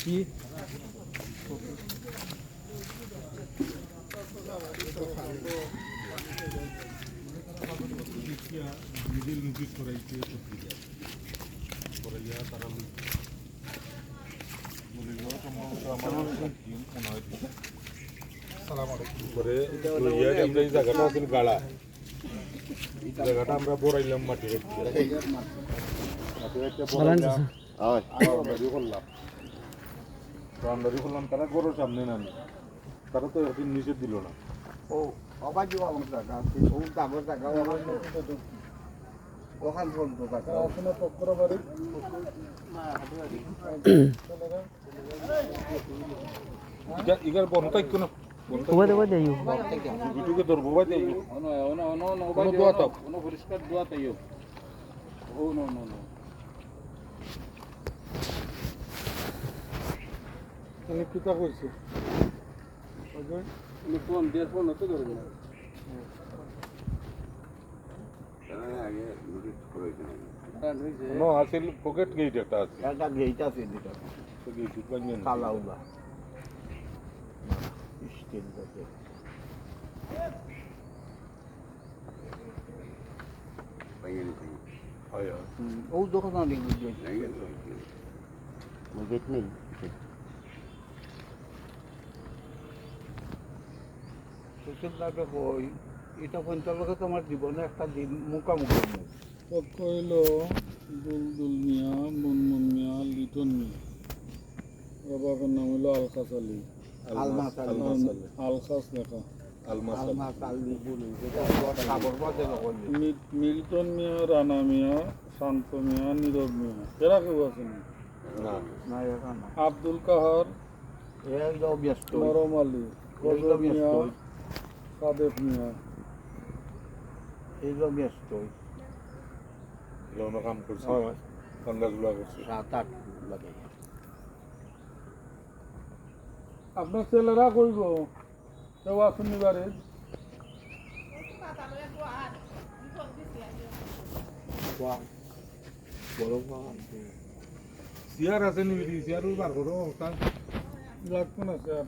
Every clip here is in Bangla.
কি নিজের মুখে করাইতে করাইয়া তারা জায়গাটা আছে গাড়া জায়গাটা আমরা বড়াইলাম মাটি করলাম রান্নারি করলাম তারা গরুর সামনে নামি তারা তো একদিন নিচে দিল না ও অবাক জায়গা ও দাগর জায়গা ওখান পর্যন্ত জায়গা ওখানে পক্কর বাড়ি ইগার বনতাই কোন ওবা দেই ভিডিওকে ধরবো ভাই দেই ono dua top ono puriskar dua tayo oh no আমি কিতা কইছি ni phone dia phone to ধরবে না আগে নোটিস করেছেন নো আসল পকেট গেট একটা আছে একটা গেট আছে দুটো তো গেট বানিয়ে কালাউলা স্টিল আছে ও দোকান আছে গেট নেই সুশীলদাকে কই এটা পঞ্চালকে তোমার জীবনে একটা দিন মুখামুখি পক্ষ হইল দুলদুল মিয়া মুনমুন মিয়া লিটন মিয়া বাবার নাম হইল আলখাস আলী আলমাস আলখাস লেখা আলমাস মিল্টন মিয়া রানা মিয়া শান্ত মিয়া নীরব মিয়া এরা কেউ আছেন আব্দুল কাহার ব্যস্ত মরম আলী গজল মিয়া সাদেক মিয়া এইগুলো ব্যস্ত এগুলো কাম করছে আন্দাজগুলো করছে 7-8 লাগে আপনার ছেলেরা কইব কেউ আসুন নিবারে চেয়ার আছে নিবি চেয়ার বার করো লাগতো না চেয়ার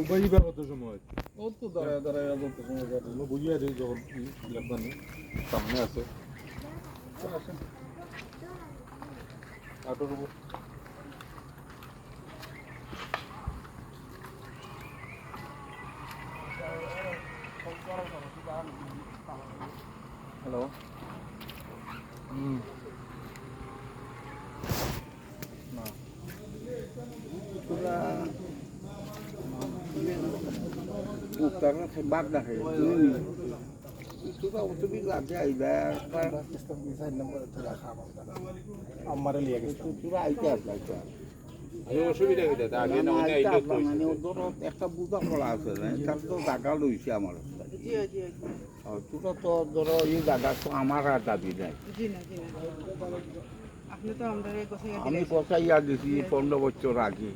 বইবার কত সময় ও তো দাঁড়ায় দাঁড়ায় যত সময় কাটলো বুঝিয়ে দিই যখন লাগবানি সামনে আছে আসেন আটোর উপর হ্যালো বাদ দেখে তুমি লাগে আইবা আমারে লিয়ে গেছে তোরা আইতে আসবে অসুবিধা মানে ধরো একটা বুঝা করা আছে না তার তো জায়গা লইছে আমার তোরা তো ধরো এই জায়গা তো আমার আর দাবি নাই আমি কষাইয়া দিছি 15 বছর আগে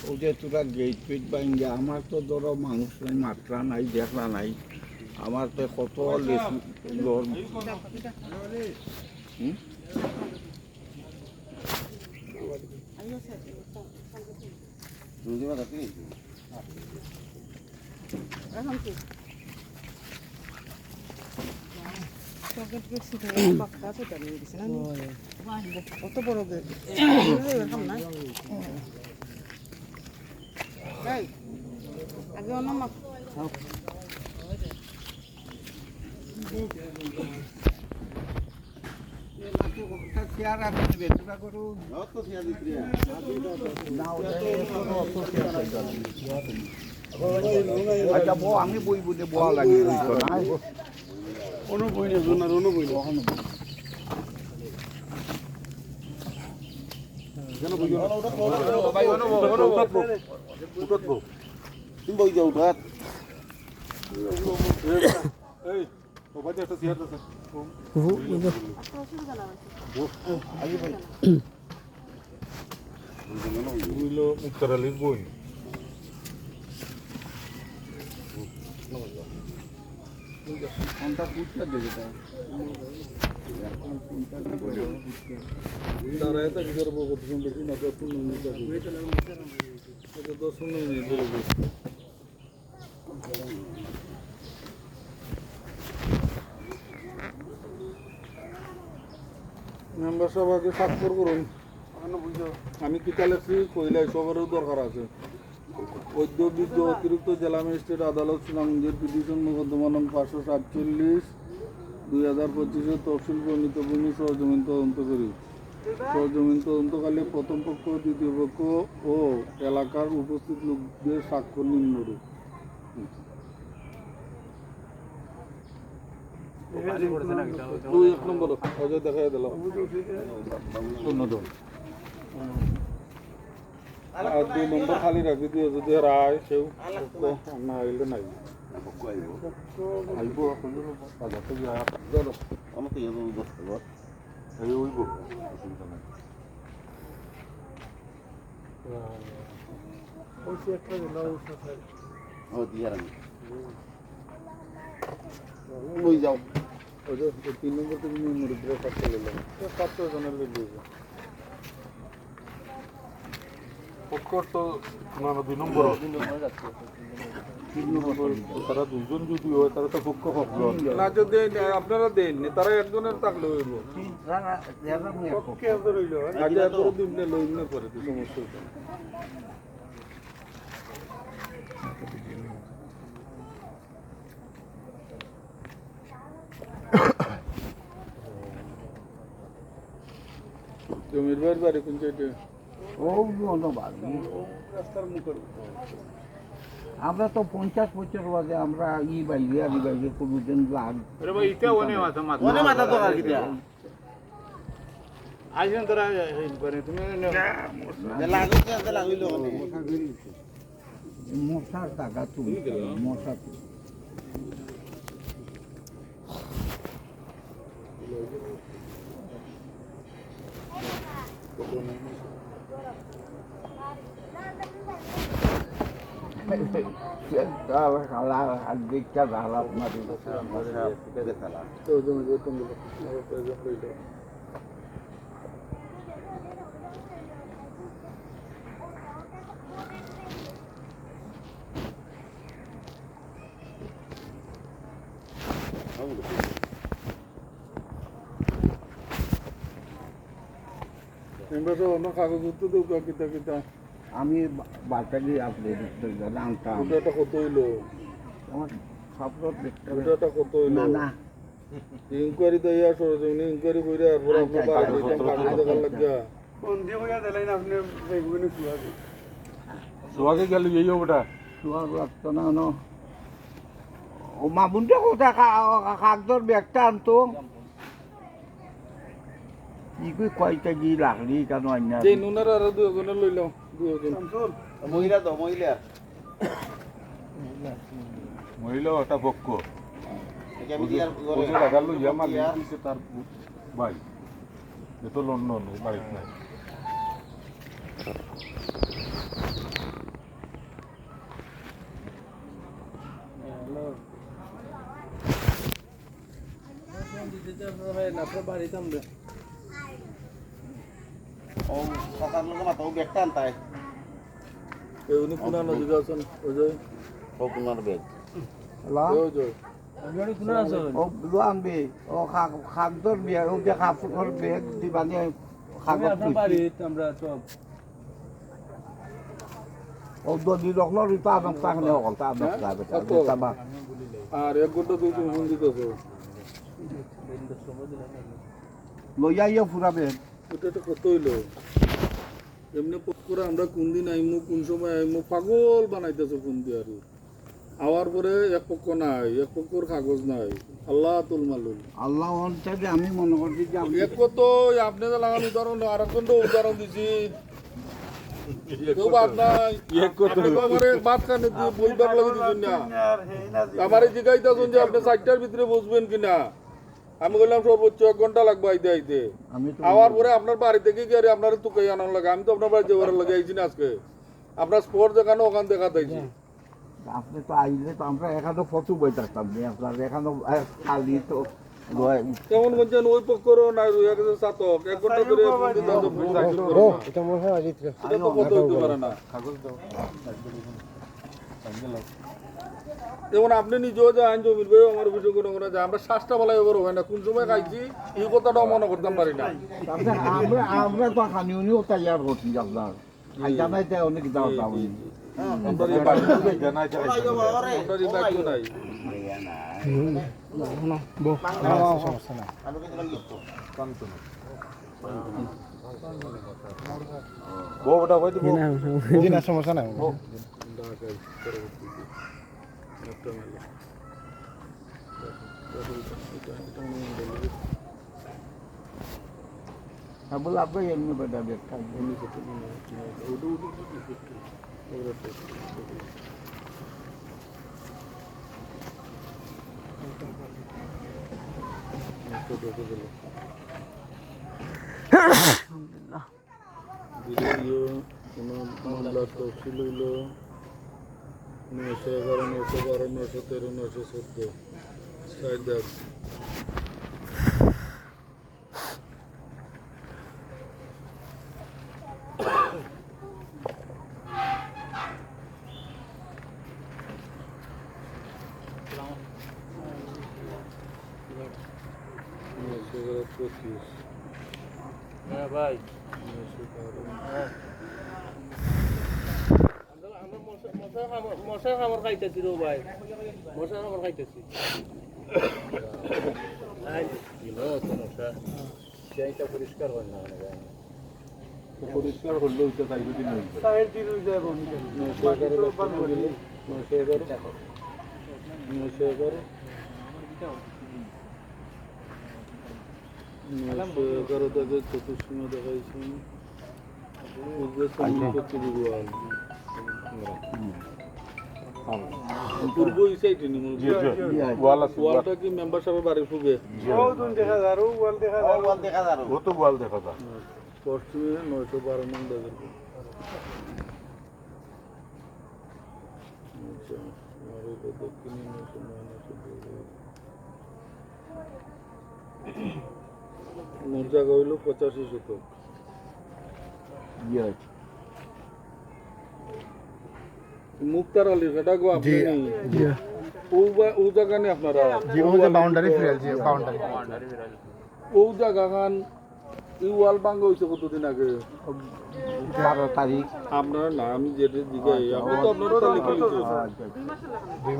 ও যে তোরা গেট ফেট বাইঙ্গে আমার তো ধরো মানুষ নাই মাত্রা নাই দেখা নাই আমার তো কত লোর কত বড় গেট আগে অন্য মাপ চেয়ার আছে বেচা করু আচ্ছা বউ আমি বই বুঝে বোয়া লাগে কোনো বই নেই জোনার কোনো বই নেই কেন বই তুমি বই যাও উঠাত এই ও ভাই একটা চেয়ার আছে বুঝলো মুক্তার আলীর বোন কোনটা পুষতে দেবে দাঁড়ায় থাকি করবো কতক্ষণ বেশি না 10-15 মিনিট থাকি। এটা 10-15 মিনিট লাগবে। মেম্বার সাহেব আগে স্বাক্ষর করুন। আমি কিতা লেখছি কইলাই সবারও দরকার আছে। ঐদ্যোগিক অতিরিক্ত জেলা ম্যাজিস্ট্রেট আদালত সুনামগঞ্জের পিটিশন মোকদ্দমা নং 547/2025 তফসিল প্রণীত ভূমি সরজমিন তদন্ত করি। সরজমিন তদন্তকালে প্রথম পক্ষ, দ্বিতীয় পক্ষ ও এলাকার উপস্থিত লোকদের স্বাক্ষর নিম্নরূপ। তুই 1 নম্বর অজয় দেখাই দিলাম ধন্যবাদ। আর 2 নম্বর খালি রাখি দিয়ে যদি রায় কেউ না আইলে নাই আইব বাজাতে যায় ধরো আমার তো এই 10 টাকা এই ওইব অসুবিধা নাই। ওই যাও ওই যে 3 নম্বর থেকে নিম্ন ব্রেক চলে গেল 7 জনের বেরিয়ে যায় পক্কর তো না 2 নম্বর তারা দুজন যদি হয় তারা তো পক্ষ হবে না। যদি আপনারা দেন তারা একজনের থাকলে হইব আগে এত দিন লইন না করে তো সমস্যা হতো না। জমির বাড়ি কোন সাইডে? আমরা তো 50 বছর বাদে আমরা বাইরে কোনোদিন লাগ মশার টাকা তুমি মশা দিকটা ভালো আপনার কাগজপত্র দেবো কিতা কিতা আমি বাটালি আপনি আনতাম ওটা কত হইলো আমার স্বপ্ন ওটা কত হইলো না ইনকোয়ারি তো ইয়া সরজমিনে ইনকোয়ারি কইরা আর আপনার বাড়ি দিতাম কাগজ দেখার লাগিয়া কোন দিয়ে কইয়া দিলেন আপনি বেগুনি সুয়াগে গেল এই ওটা সুয়াগ লাগতো না ন ও মামুনটা কোথা কাগজের ব্যাগটা আনতো কি কয়টা কি লাগলি কেন আইনা যে নুনার আর দুজনে লইলাম দুজন মহিলা তো মহিলা মহিলা একটা পক্ষ আমি কি আর ওই লাগালো ইয়া মাল দিছে তার ভাই এত লন্ডন বাড়িতে নাই ও সকাল লোক মাথা ও ব্যাগটা আনতাই উনি পুরানো দিকে আছেন ওই যে ও পুনার ব্যাগ ওই যে ও আনবি ও খাগদর বিয়া ও যে কাপড় ব্যাগ দিবানি খাগদ আমরা সব ও দদি রকলো রিতা আদম সামনে হল তা আদম সাবা আর এক ঘন্টা দুই তিন ফোন দিতেছে লইয়া ইয়া ফুরাবে ওটা তো কত হইলো এমনি করে আমরা কোন দিন আইমু কোন সময় আইমু পাগল বানাইতেছে ফোন দিয়ে আর আওয়ার পরে এক পক্ষ নাই এক পক্ষর কাগজ নাই আল্লাহ তুল মালুল আল্লাহ অঞ্চলে আমি মনে করছি যে এক তো আপনি যে লাগান উদাহরণ আর একজন উদাহরণ দিছি কেউ বাদ নাই আমারে বাদ কানে দিয়ে বলবার লাগে দিছেন না আমারে জিজ্ঞাইতেছেন যে আপনি 4টার ভিতরে বসবেন কিনা আমি বললাম সর্বোচ্চ 1 ঘন্টা লাগবে আইতে আইতে আওয়ার পরে আপনার বাড়ি থেকে গিয়ে আপনার তুকাই আনার লাগে আমি তো আপনার বাড়ি যাওয়ার লাগে আইছি না আজকে আপনার স্পট দেখানো ওখান দেখাতেছি আপনি তো আইলে তো আমরা এখানে ফটো বই থাকতাম আপনার এখানে খালি তো কেমন বলছেন ওই পক্ষরও না রুইয়া গেছে চাতক 1 ঘন্টা ধরে বন্দি দাদু সাইকেল করে না এটা মনে হয় আজিত এটা তো কত হইতে পারে না কাগজ দাও যেমন আপনি নিজেও যে আইন জমির বই আমার অভিযোগ কোনো কোনো যে আমরা শ্বাসটা বলাই এবার হয় না কোন সময় খাইছি এই কথাটাও মনে করতাম পারি না আমরা তো খানিও তৈয়ার করছি আপনার জানাই দেয় অনেক দাও দাও আমরা এই বাড়ি জানাই চাই আমরা এই বাড়ি নাই সমস্যা নাই বউটা কই দিব না সমস্যা নাই বলে আপনি এমনি বেটা ব্যাখ্যা ভিডিও কোনো মামলা তফসিল হইল 911 912 913 914 সাইদার ভাই মশার খাবার খাইতেছি রো ভাই মশার খাবার খাইতেছি পরিষ্কার হয় না পরিষ্কার হলো ওইটা চাইবে দিন হইবে 911 থেকে চতুর্সীমা দেখাইছেন পূর্ব ইসাইটি ওয়ালটা কি মেম্বার সাহেবের বাড়ির ফুগে ও তো গোয়াল দেখা যায় পশ্চিমে 912 নং দাগের দক্ষিণে 909 মোট জায়গা হইল 85 শতক মুক্তার আলী সেটা গো আপনি নেই ও জায়গা নেই আপনারা বাউন্ডারি ফিরাল জি বাউন্ডারি ও জায়গা খান এই ওয়াল ভাঙ্গা হয়েছে কতদিন আগে 12 তারিখ আপনারা না আমি যেটা জিজ্ঞাই আপনি তো আপনারা তো লিখে লিখেছেন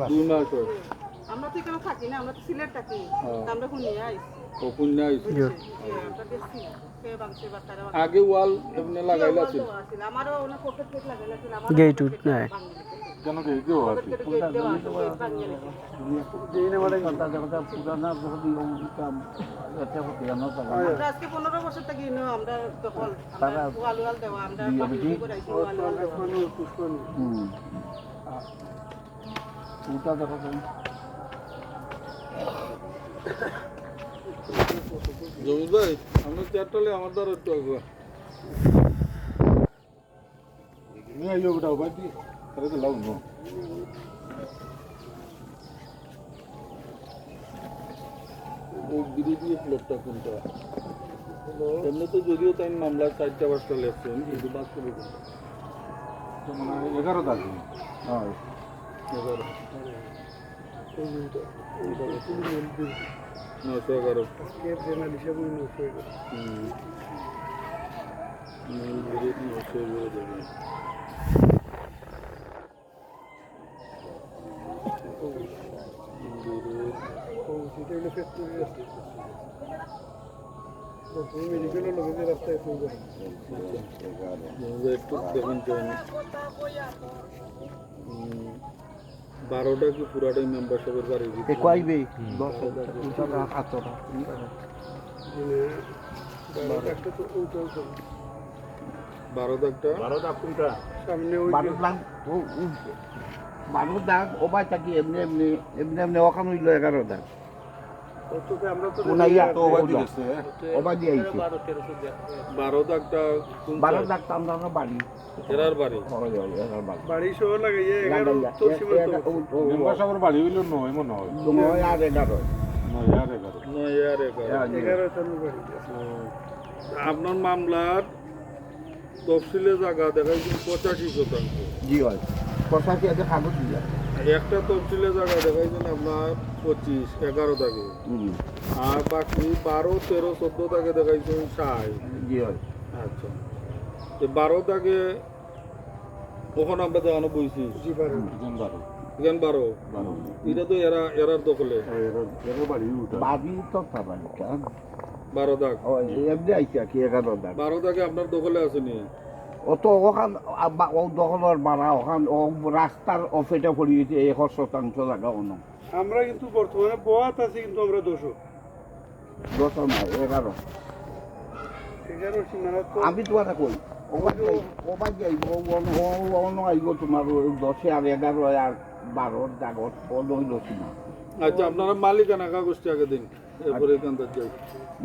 2 মাস হয় আমরা তো এখানে থাকি না আমরা তো সিলেট থাকি আমরা শুনি আইছি কখন নাই আমরা দেখছি কে বাংসে বাতারা আগে ওয়াল এমনি লাগাইলা ছিল আমারও ওনা পকেট কেক লাগাইলা ছিল আমার গেট উঠ নাই কেন কি কেউ আছে পুরানা আমরা আজকে 15 বছর থেকে আমরা দখল আমরা ওয়াল দেওয়া আমরা বাড়ি করে আইছি ওয়াল ওটা দেখো জমি ভাই আমরা চারটালে আমার দ্বারা একটু আগুয়া নিয়ে আইও বেটা ভাই দি তাহলে তো লাভ না ও বিরোধী প্লটটা কোনটা এমনি তো যদিও তাই মামলা 4টা 5টা লেখছেন কিন্তু বাস্তবে তো মানে 11 তারিখ হ্যাঁ 11 911 কে জেনারেল হিসাবে 911 12টা কি পুরাটাই মেম্বারশিপের বাড়ি কইবে 10,000 টাকা 12 দাগ কোনটা সামনে ওই 12 লাখ ও 12 দাগ ও ভাই থাকি এমনি এমনি এমনি এমনি ওখানে হইল 11 দাগ কোনাইয়া তো দিছে ও ভাই দিয়েছে 12 দাগটা 12 দাগ তো আমরা বাড়ি এরার বাড়ি বাড়ি সহ লাগাইয়ে 11 তো সীমা তো মেম্বারশিপের বাড়ি হইল 9 মনে হয় 9 আর 11 9 আর আপনার মামলার তফসিলে জায়গা দেখাইছেন 85%। জি হয় কথা কি আছে কাগজ দিয়া একটা তফসিলে জায়গা দেখাইছেন আপনার 25-11 দাগে, আর বাকি 12-13-14 দাগে দেখাইছেন 60। জি হয় আচ্ছা, 12 দাগে কখন আমরা দেখানো বইছি? এখান 12 এটা তো এরার দখলে বাড়ি তো তাবাই 12 দাগ। ও এমনি আইছে কি 11 দাগ 12 দাগে আপনার দখলে আসেনি? অত ওখান ও দখলের বাড়া ওখান ও রাস্তার অফেটা পড়ে গেছে 100% জায়গা অন্য আমরা কিন্তু বর্তমানে বহুত আছি, কিন্তু আমরা 200 10 না 11 সীমানা তো আমি তোমার কই ওবাই যাইব অন্য আইব তোমার 10 আর 11 আর 12 দাগত অন্য হইল না আচ্ছা, আপনারা মালিকানা কাগজটি আগে দিন, এরপরে এখান থেকে যাই।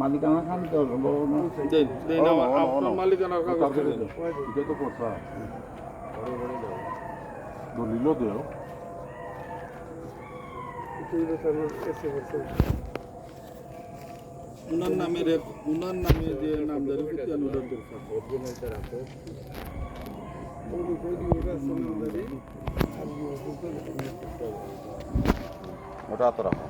মালিকানা খান তো দিন দিন আপনার মালিকানার কাগজটি দিন। দলিল দেও উনার নামে যে নামদারি প্রত্যানুদান দরকার। ওটা তো রাখো।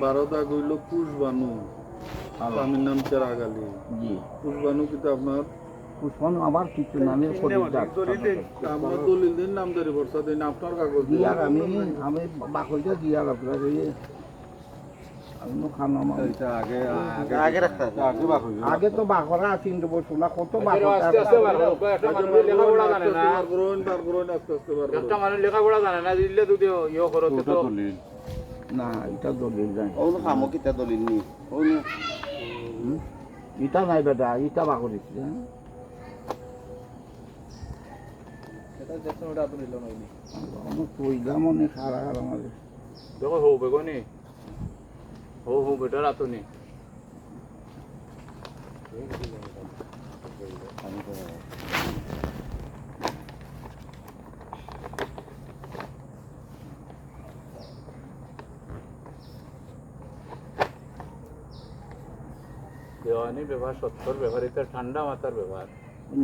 বারোদা গইল কুশবানু, স্বামীর নাম চেরাগালি। জি কুশবানু কিন্তু আপনার পুষ্পন আমার কিছু নামের আমরা দলিল দিন, নামদারি ভরসা দিন, আপনার কাগজ দিন। দিয়ার আমি বাকইটা দিয়ার আপনার আমি খান আমার আগে রাখতে হবে। আগে তো বাকরা আছে কিন্তু বলছো না কত বার করুন, আস্তে আস্তে বার করুন। না এটা দলিল নাই ওগুলো খামো কিতা দলিল নি ওগুলো ইটা নাই বেটা ইটা বাকরিস কইলা মনে খারা আমাদের দেখো হো বেগনি হো বেটা রাতনি দেওয়ানি ব্যবহার সত্তর ব্যবহারিত ঠান্ডা মাথার ব্যবহার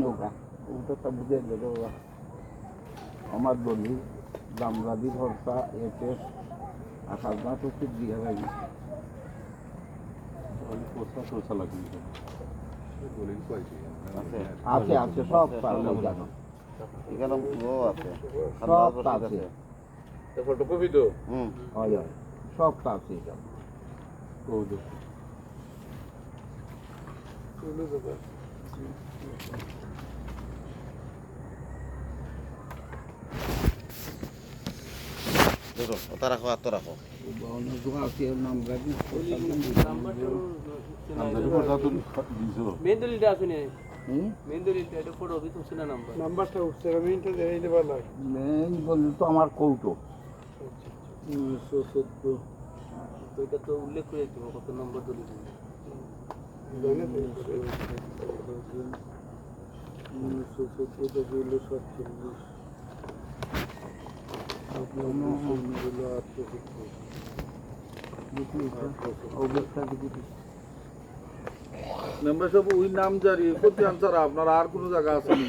নৌকা ওটা তো বুঝে গেল আমার দলিল দামরাদি ভরসা এতে আসার না তো খুব দিয়ে লাগে আছে আছে সব পারলো জানো এখানে ও আছে সব আছে ফটোকপি তো হয় হয় সব আছে এটা দেখো ওটা রাখো আর তো রাখো। মেন দলিলটা আছে নি মেন দলিলটা এটা ফটো দিতে হচ্ছে না নাম্বারটা উঠছে আমি ইন্টা দেই দেবা লাগে মেন বলি তো আমার কৌটো 1914 তো এটা তো উল্লেখ করে দিব কত নম্বর দলিল মেম্বার সাহেব ওই নাম জারি করতে আনসার আপনার আর কোনো জায়গা আছে নি?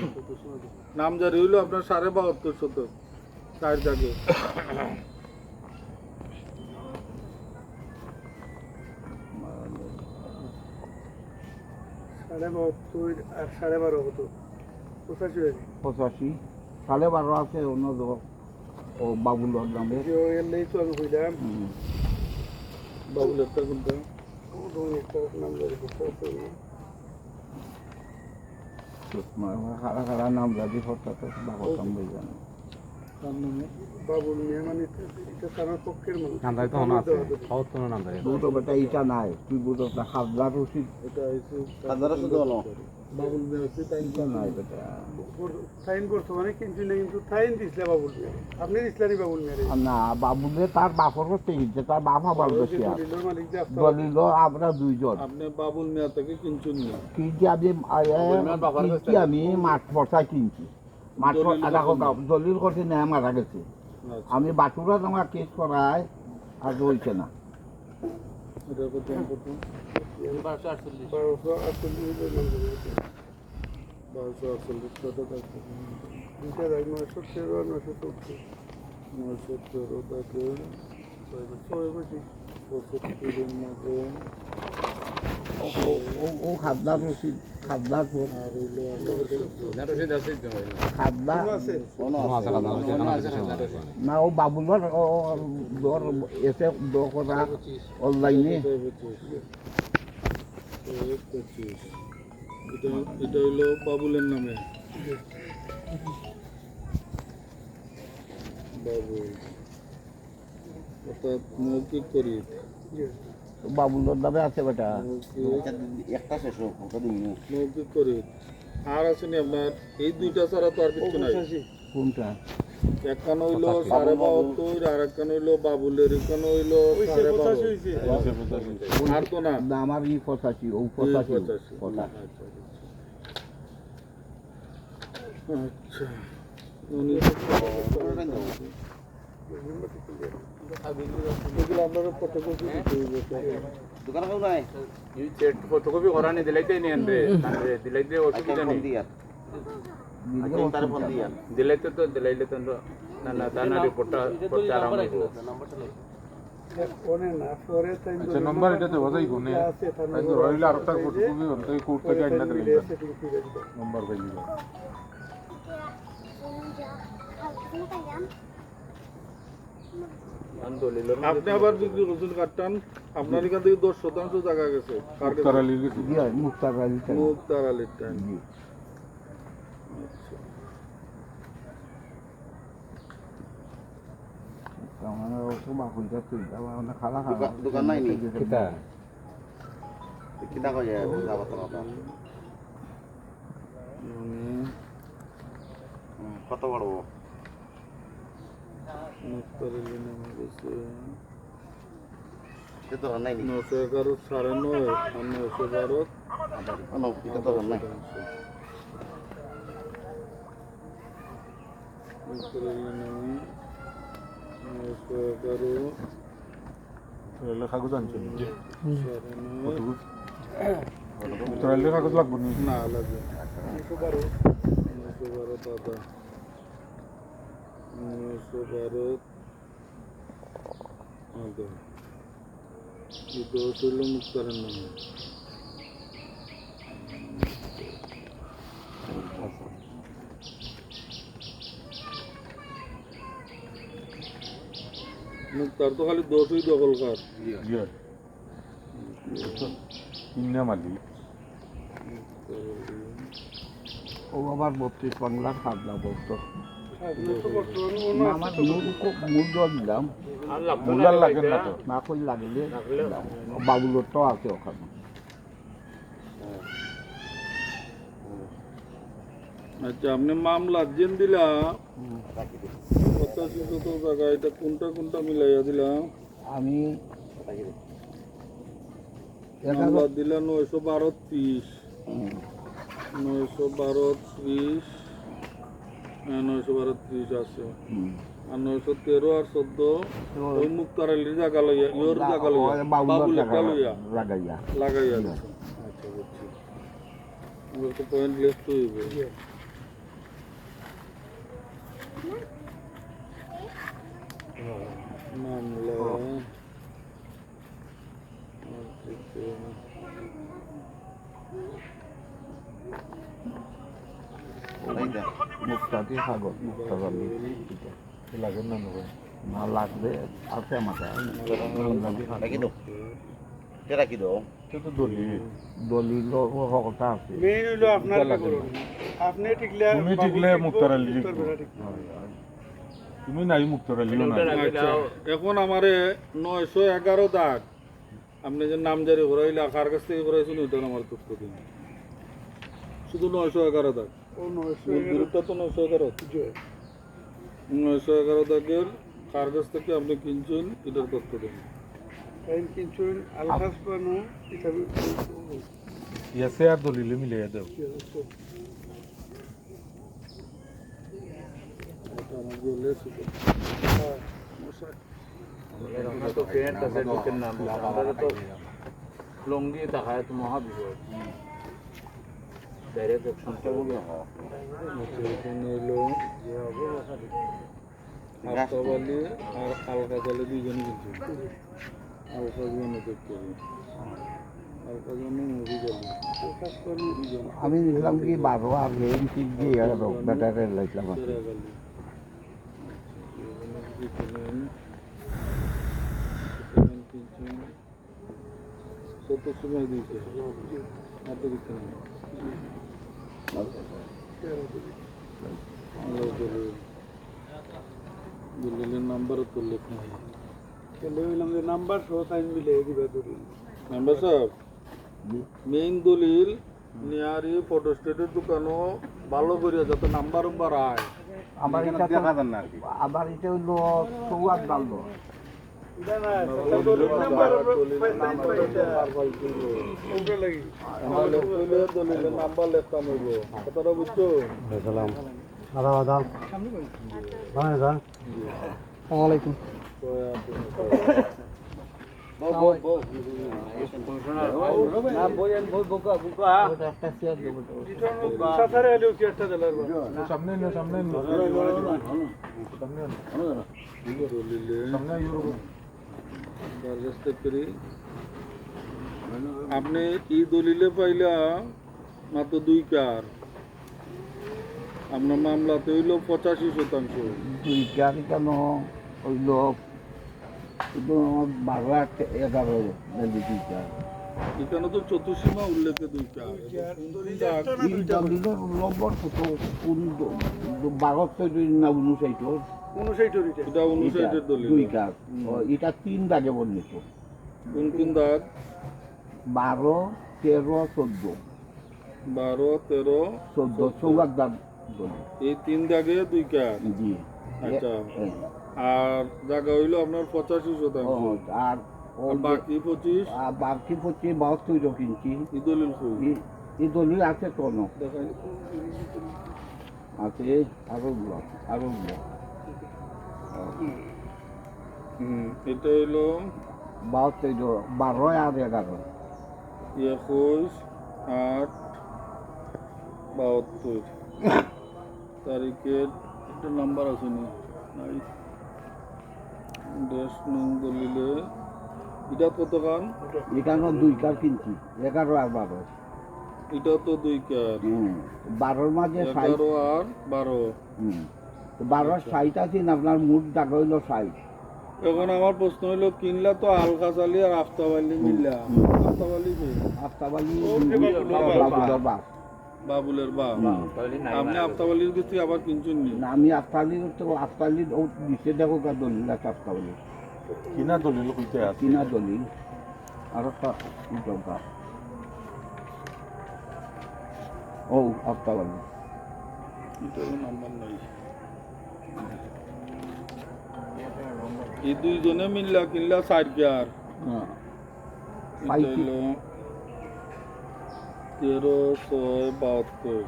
নাম জারি হইলো আপনার 72 শতক 4 জায়গা। সাড়ে 12 হতো 85 12.5 আছে অন্য ও বাবুলোর নামে নেই তো আমি কইলাম বাবুলের কোনটা? নাম জারি করতে খারা খারা নাম রাজি হঠাৎ বাবা সম্ভব জানে বাবুল মেয়ে মানে এটা তার পক্ষের মানুষ দুটো বেটা ইটা নাই তুই বুঝো না হাজার রসিদ এটা হইছে আপনারা শুধু হলো বাবুল মিয়া হচ্ছে তাই নাই বেটা সাইন করছো মানে কিন্তু না কিন্তু সাইন দিছিলে বাবুল মিয়া আপনি দিছিলেন বাবুল মিয়া না বাবুলে তার বাপর করতে গেছে তার বাপ আবার বেশি আর দলিলের মালিক যে আপনার দলিল আমরা দুইজন আপনি বাবুল মিয়া থেকে কিনছুন না কিনছি আমি মাঠ পড়ায় কিনছি মাঠ দলিল করতে নেয় মারা গেছে আমি বাটুরা তোমার কেস করায় আর রয়েছে না এটা কত কত 1248 1248 কত টাকা দুইটা দাগ 913 আর 970 913 টাকা 75 এর মধ্যে ও খাদ্দার রসিদ খাদ্দার আর হইলো খাদ্দা আছে না ও বাবুলার দর এসে দোকরা অনলাইনে 25 এটা হইলো বাবুলের নামে বাবুল অর্থাৎ মৌখিক করি বাবুলার নামে আছে বেটা একটা শেষ হোক ওটা দিন মৌখিক করি আর আসেনি আপনার এই দুইটা ছাড়া তো আর কিছু নাই কোনটা একখান হইলো 72 আর একখান হইলো বাবুলের একখান হইলো 12.5 আর তো না না আমার ই 85 ও 85 আচ্ছা উনি এগুলো আপনারা ফটোকপি দিতে হইবে দোকান কেউ নাই ಈ ಚೆಟ್ ಫೋಟೋಕಾಪಿ ಹೊರಾನೆ ದಿಲೈತೆ ನಿ ಅಂದ್ರೆ ಅಂದ್ರೆ ದಿಲೈತೆ ಒಟ್ಟು ফোন দিয়া তার ফোন দিয়া ದಿಲೈತೆ তো ದಿಲೈಲೆ ತಂದು ನನ್ನ ದಾನಾರಿ ಫೋಟೋ ಫೋಟೋ ಆರಾಮ কোনে না পরে তাই আচ্ছা নাম্বার এটা দেওয়া যায় কোনে এই তো রইল আর একটা ফটোকপি অন্ত কোড থেকে আইনা দিলেন নাম্বার পাইলি আন্দোলিলর আপনি আবার বিক্রি করছেন কাটটান আপনার এখান থেকে 10% জায়গা গেছে মুক্তার আলীর গেছে মুক্তার আলী মুক্তার আলীর টাইম দোকান নাই নি কিতা কয় যাবা তো কত বড় মুক্তার আলীর নামে গেছে সে তো নাই নি 911 9.5 আর 912 কোনো কিতা তো নাই মুক্তার আলীর নামে 911 কাগজ আনছেন মুক্তার কাগজ লাগবে না লাগবে 912 দাদা 912 আগে এটা ছিল মুক্তারের নামে মুক্তার তো খালি দোষই দখলকার ও আবার 32 বাংলার খাদ্লা বলতো আপনি তো বর্তমানে আমার মূল্য দিলাম মুলার লাগে না তো না কই লাগলে বাবুলোর তো আছে ওখানে আচ্ছা আপনি মামলা জেন দিলা 85 জায়গা এটা কোনটা কোনটা মিলাইয়া দিলা আমি মামলা দিলা 912 30 912 30 912 30 আছে আর 913 আর 14 ওই মুক্তার আলীর জায়গা লইয়া ইওর জায়গা লইয়া বাবুল একটা লইয়া লাগাইয়া লাগাইয়া আচ্ছা বুঝছি ওর তো পয়েন্ট লিস্ট হইবে মামলা মুক্তাটি কাগজ মুক্তার আলী লাগে না না লাগবে আছে আমাকে রাখি দাও কে রাখি দাও তো দলিল দলিল হকটা আছে মেইন হলো আপনার করুন আপনি টিকলে তুমি টিকলে মুক্তার আলী তুমি নাই মুক্তার আলী না আচ্ছা এখন আমারে 911 দাগ আপনি যে নাম জারি করাইলে কার কাছ থেকে করাইছেন ওটা আমার তথ্য দিন শুধু 911 দাগ ও 911 গ্রুপটা তো 911 911 দাগের কার কাছ থেকে আপনি কিনছেন এটার তথ্য দেন টাইম কিনছুন আলহাস বানু এটা ইয়াসে আর দলিলে মিলিয়ে দাও এটা আমাদের লেসু আমরা তো প্যান্ট আছে লোকের নাম আমরা তো লঙ্গি দেখায় তো মহাবিপদ ডাইরেক্ট অপশনটা হবে এখানে হলো আফতাবালি আর আলকা জালে দুইজনই কিনছে আলকা জন্য দেখতে হবে আলকা জন্য মুভি জালি আমি দেখলাম কি 12 আর গেম ঠিক দিয়ে গেল ব্যাটারে লাইলাম তেরা গালি কিনছেন কত সময় দিয়েছে হাতে দিচ্ছেন দলিলের নাম্বারও তো লেখ নাই কেলে হইলাম যে নাম্বার সহ টাইম মিলে দিবা ধরি মেম্বার সাহেব মেইন দলিল নিয়ারি ফটোস্টেটের দোকানও ভালো করিয়া যাতে নাম্বার আয় আমার এটা দেখা যান না আবার এটা হলো সৌয়াদ ডাললো এটা না দলিল নাম্বার ওকে লাগি দলিলের নাম্বার লেখতাম হইব কথাটা বুঝছো সাথারে আলো কি একটা দিলার সামনে আপনি কি দলিলে পাইলা মাত্র 2 কার আপনার মামলাতে হইল 85%। 2 কার কেন হইল 12-11 দুই কার এখানে তো চতুর্সীমা উল্লেখে 2 কার দলিলের নম্বর কত কোন 12 না 59 এটা 59 এর দলিল 2 কার এটা 3 দাগে বর্ণিত কোন দাগ 12, 13, 14 12, 13, 14 সৌগাত দাগ এই 3 দাগে 2 কার জি আচ্ছা আর জায়গা হইলো আপনার 85%। আর আর বাকি 25 বাকি 72 কিনছি এই দলিল কই এই দলিল আছে তো না দেখাই আছে আরো এটা হইলো 12 আর 11 21 8 72 তারিখের একটা নাম্বার আছে নি নাই ড্যাশ নং দলিলে এটা কত কান এখানে 2 কার কিনছি 11 আর 12 এটা তো 2 কার 12 মাঝে 11 আর 12 12 60 আছে আপনার মুড টাকা হইলো 60 এখন আমার প্রশ্ন হলো কিনলা তো আলকা চালি আর আফতাবালি মিললা আফতাবালি বাবুলের বাপ আপনি আফতাবালির কাছে আবার কিনছেন নি না আমি আফতালির দিচ্ছে দেখো কার দলিল আছে আফতাবালি কিনা দলিল কইতে আছে কিনা দলিল আর একটা দরকার ও আফতাবালি এটা নাম্বার নাই এই দুইজনে মিললা কিনলা 60 কার হ্যাঁ এটা হলো 13/6/72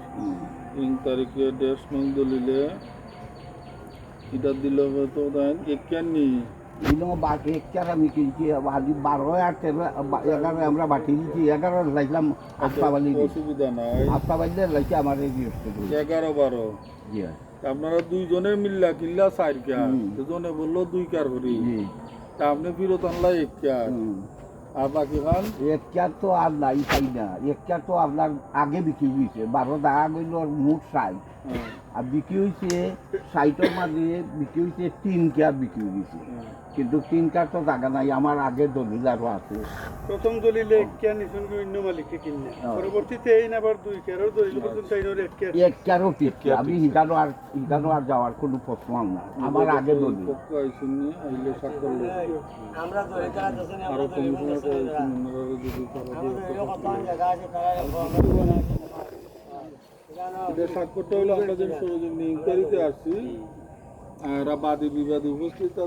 তিন তারিখে ড্যাশ নং দলিলে এটা দিল তো দেন একান্নি বাকি 1 আমি কিনছি আজি 12 আর 11 আমরা বাকি দিচ্ছি 11 লাইলাম আফতাবালি অসুবিধা নাই আফতাবালি লাইছি আমার এই 11-12 জি আপনারা দুইজনে মিললা কিনলা 4 কার দুজনে বললো 2 কার করি তা আপনি ফিরত আনলা 1 কার আর বাকি খান 1 কার তো আর নাই পাই না 1 কার তো আপনার আগে বিক্রি হয়েছে 12 টাকা গেল মোট 60 আর বিক্রি হয়েছে 60-এর মাঝে বিক্রি হয়েছে 3 কার বিক্রি হয়েছে কিন্তু 3 কার তো জায়গা নাই আমার আগে দলিল আরও আছে প্রথম দলিলে কে নিছুন অন্য মালিককে কিনে পরবর্তীতে এই আবার 2 কারও দলিল পর্যন্ত আইনোর 1 কার 1 কারও আমি হিগানো আর যাওয়ার কোনো প্রশ্ন না আমার আগে দলিল পক্ষ আইসুন নি আইলে স্বাক্ষর লোক আমরা দলিল কাজ আছে না আরো কমিশনার করেছেন ওনারা যদি এটা স্বাক্ষরটা হলো আমরা যে ইনকোয়ারিতে আসছি আর বাদী বিবাদী উপস্থিত আছে